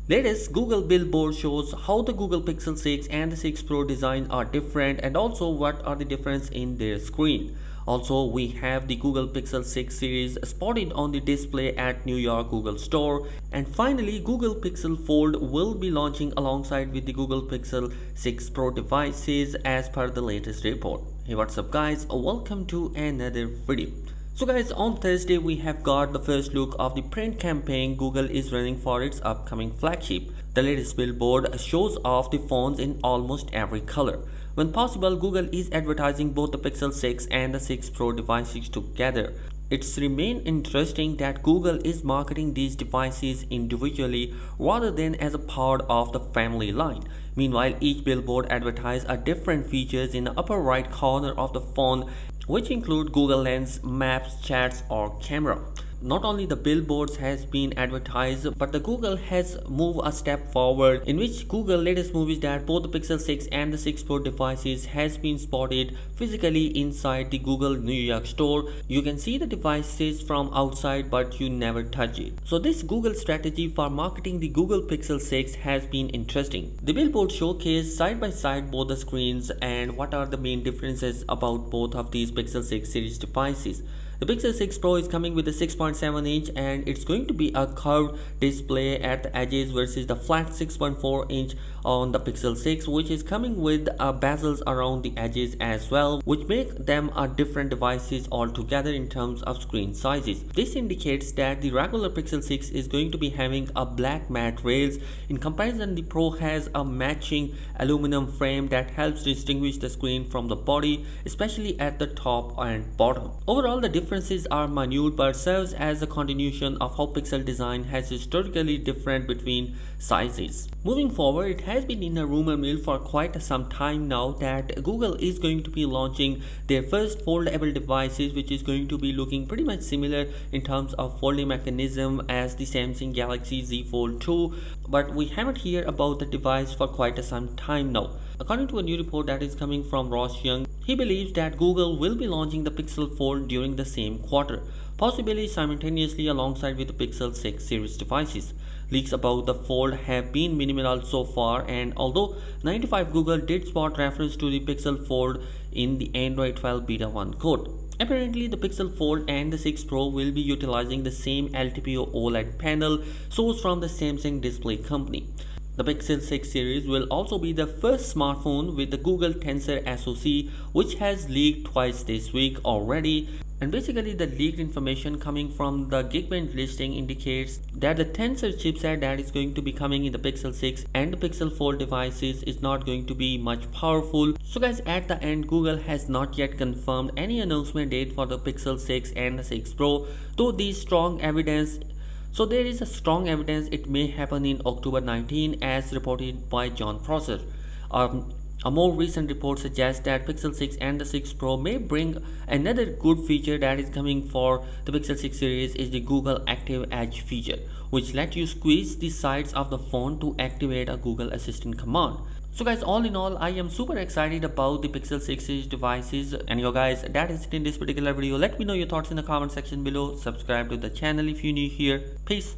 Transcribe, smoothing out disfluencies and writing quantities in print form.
Latest Google billboard shows how the Google Pixel 6 and the 6 Pro design are different and also what are the difference in their screen. Also, we have the Google Pixel 6 series spotted on the display at New York Google Store. And finally, Google Pixel Fold will be launching alongside with the Google Pixel 6 Pro devices as per the latest report. Hey, what's up guys? Welcome to another video. So guys, on Thursday we have got the first look of the print campaign Google is running for its upcoming flagship. The latest billboard shows off the phones in almost every color. When possible, Google is advertising both the Pixel 6 and the 6 Pro devices together. It's remained interesting that Google is marketing these devices individually rather than as a part of the family line. Meanwhile, each billboard advertises a different features in the upper right corner of the phone, which include Google Lens, Maps, Chats or Camera. Not only the billboards has been advertised, but the Google has moved a step forward in which Google latest movies that both the Pixel 6 and the 6 Pro devices has been spotted physically inside the Google New York store. You can see the devices from outside but you never touch it. So this Google strategy for marketing the Google Pixel 6 has been interesting. The billboard showcase side by side both the screens and what are the main differences about both of these Pixel 6 series devices. The Pixel 6 Pro is coming with a 6.7 inch and it's going to be a curved display at the edges versus the flat 6.4 inch on the Pixel 6, which is coming with bezels around the edges as well, which make them a different devices altogether in terms of screen sizes. This indicates that the regular Pixel 6 is going to be having a black matte rails. In comparison, the Pro has a matching aluminum frame that helps distinguish the screen from the body, especially at the top and bottom. Overall, the differences are minute but serves as a continuation of how Pixel design has historically different between sizes. Moving forward, it has been in a rumor mill for quite some time now that Google is going to be launching their first foldable devices, which is going to be looking pretty much similar in terms of folding mechanism as the Samsung Galaxy Z Fold 2, but we haven't heard about the device for quite some time now. According to a new report that is coming from Ross Young, he believes that Google will be launching the Pixel Fold during the same quarter, possibly simultaneously alongside with the Pixel 6 series devices. Leaks about the Fold have been minimal so far, and although 95 Google did spot reference to the Pixel Fold in the Android 12 Beta 1 code. Apparently, the Pixel Fold and the 6 Pro will be utilizing the same LTPO OLED panel sourced from the Samsung display company. The Pixel 6 series will also be the first smartphone with the Google Tensor SoC, which has leaked twice this week already. And basically the leaked information coming from the Geekbench listing indicates that the Tensor chipset that is going to be coming in the Pixel 6 and the Pixel Fold devices is not going to be much powerful. So guys, at the end, Google has not yet confirmed any announcement date for the Pixel 6 and the 6 Pro, though there is strong evidence it may happen in October 19 as reported by John Prosser. A more recent report suggests that Pixel 6 and the 6 Pro may bring another good feature that is coming for the Pixel 6 series is the Google Active Edge feature, which lets you squeeze the sides of the phone to activate a Google Assistant command. So guys, all in all, I am super excited about the Pixel 6 series devices. And yo guys, that is it in this particular video. Let me know your thoughts in the comment section below. Subscribe to the channel if you're new here. Peace.